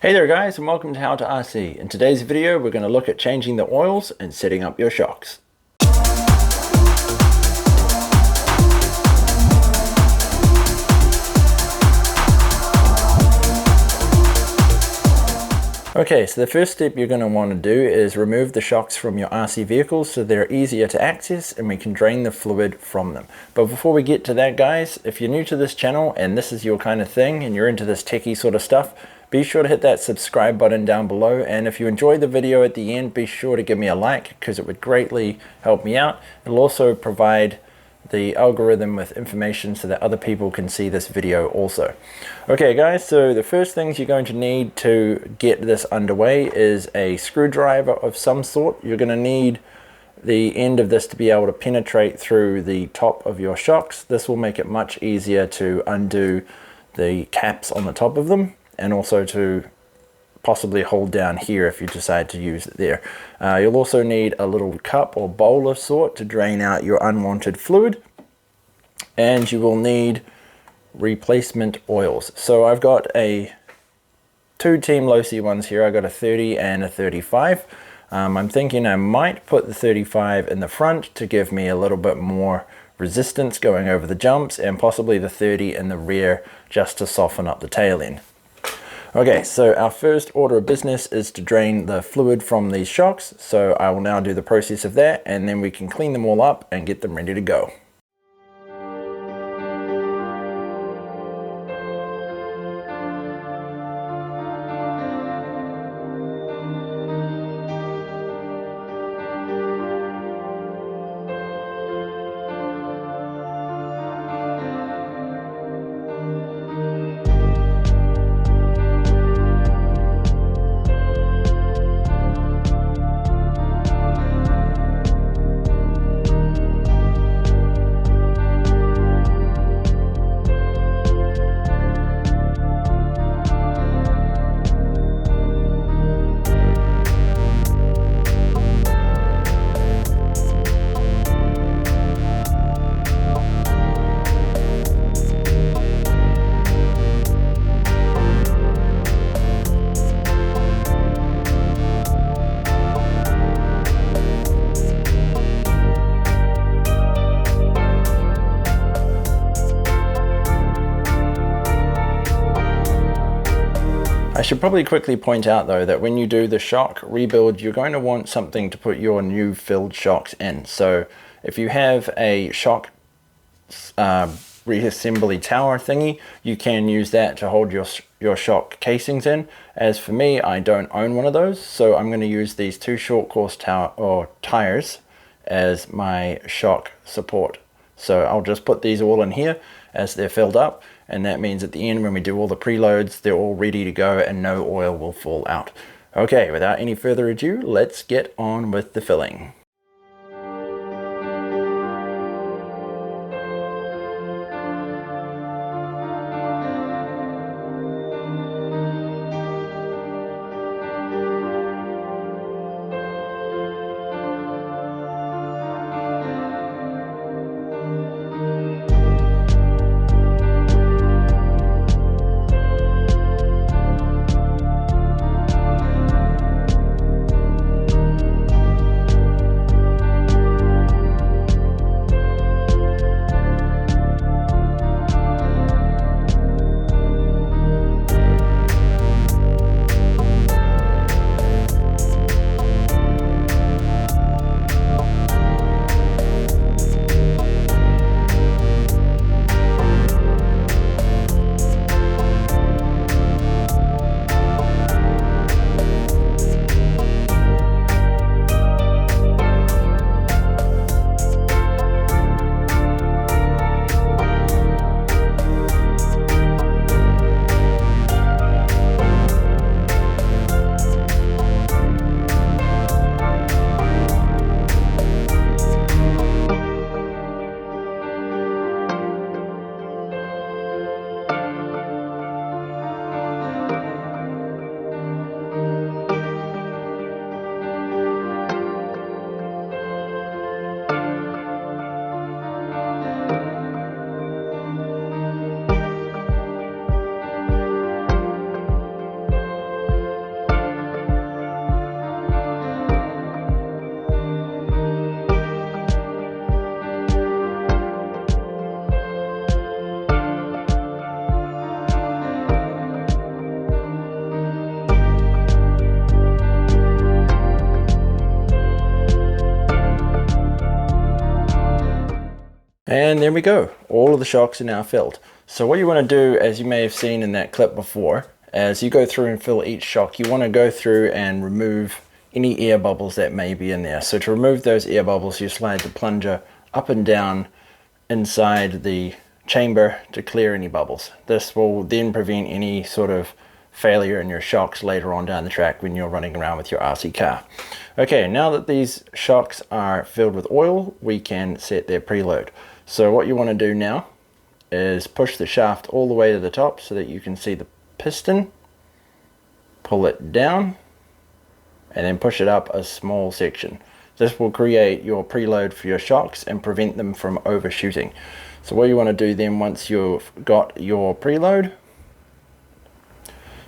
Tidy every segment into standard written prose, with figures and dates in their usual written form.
Hey there guys, and welcome to How to RC. In today's video we're going to look at changing the oils and setting up your shocks. Okay, so the first step you're going to want to do is remove the shocks from your RC vehicles so they're easier to access and we can drain the fluid from them. But before we get to that guys, if you're new to this channel and this is your kind of thing and you're into this techie sort of stuff, be sure to hit that subscribe button down below, and if you enjoyed the video at the end, be sure to give me a like because it would greatly help me out. It'll also provide the algorithm with information so that other people can see this video also. Okay guys, so the first things you're going to need to get this underway is a screwdriver of some sort. You're going to need the end of this to be able to penetrate through the top of your shocks. This will make it much easier to undo the caps on the top of them, and also to possibly hold down here if you decide to use it there. You'll also need a little cup or bowl of sort to drain out your unwanted fluid, and you will need replacement oils. So I've got two Team Losi ones here. I've got a 30 and a 35. I'm thinking I might put the 35 in the front to give me a little bit more resistance going over the jumps, and possibly the 30 in the rear just to soften up the tail end. Okay, so our first order of business is to drain the fluid from these shocks. So I will now do the process of that, and then we can clean them all up and get them ready to go. I should probably quickly point out though that when you do the shock rebuild, you're going to want something to put your new filled shocks in. So if you have a shock reassembly tower thingy, you can use that to hold your shock casings in. As for me, I don't own one of those, so I'm going to use these two short course tires as my shock support. So I'll just put these all in here as they're filled up, and that means at the end when we do all the preloads, they're all ready to go and no oil will fall out. Okay, without any further ado, let's get on with the filling. And there we go. All of the shocks are now filled. So what you want to do, as you may have seen in that clip before, as you go through and fill each shock, you want to go through and remove any air bubbles that may be in there. So to remove those air bubbles, you slide the plunger up and down inside the chamber to clear any bubbles. This will then prevent any sort of failure in your shocks later on down the track when you're running around with your RC car. Okay, now that these shocks are filled with oil, we can set their preload. So what you want to do now is push the shaft all the way to the top so that you can see the piston, pull it down, and then push it up a small section. This will create your preload for your shocks and prevent them from overshooting. So what you want to do then, once you've got your preload,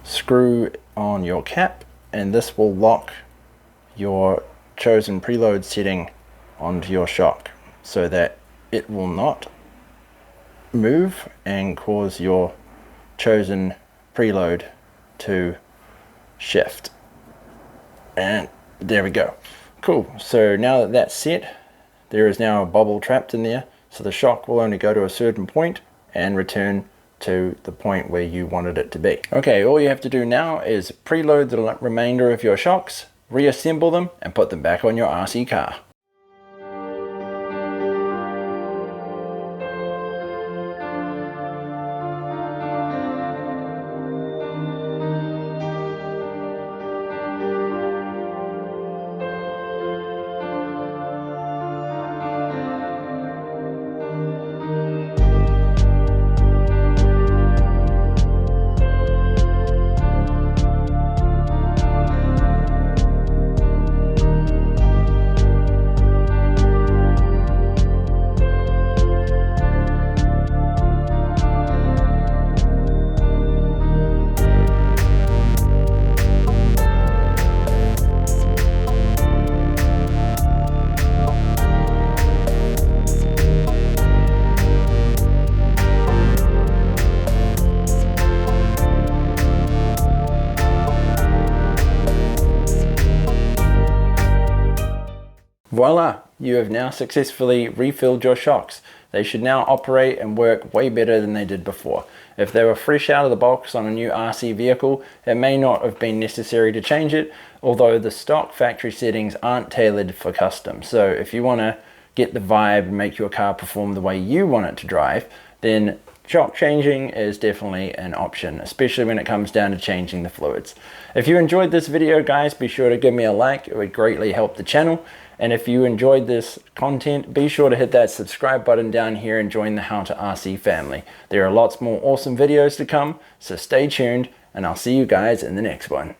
screw on your cap, and this will lock your chosen preload setting onto your shock so that it will not move and cause your chosen preload to shift. And there we go. Cool. So now that that's set, there is now a bubble trapped in there, so the shock will only go to a certain point and return to the point where you wanted it to be. Okay, all you have to do now is preload the remainder of your shocks, reassemble them, and put them back on your RC car. Voila! You have now successfully refilled your shocks. They should now operate and work way better than they did before. If they were fresh out of the box on a new RC vehicle, it may not have been necessary to change it, although the stock factory settings aren't tailored for custom. So if you want to get the vibe and make your car perform the way you want it to drive, then shock changing is definitely an option, especially when it comes down to changing the fluids. If you enjoyed this video, guys, be sure to give me a like. It would greatly help the channel. And if you enjoyed this content, be sure to hit that subscribe button down here and join the How to RC family. There are lots more awesome videos to come, so stay tuned, and I'll see you guys in the next one.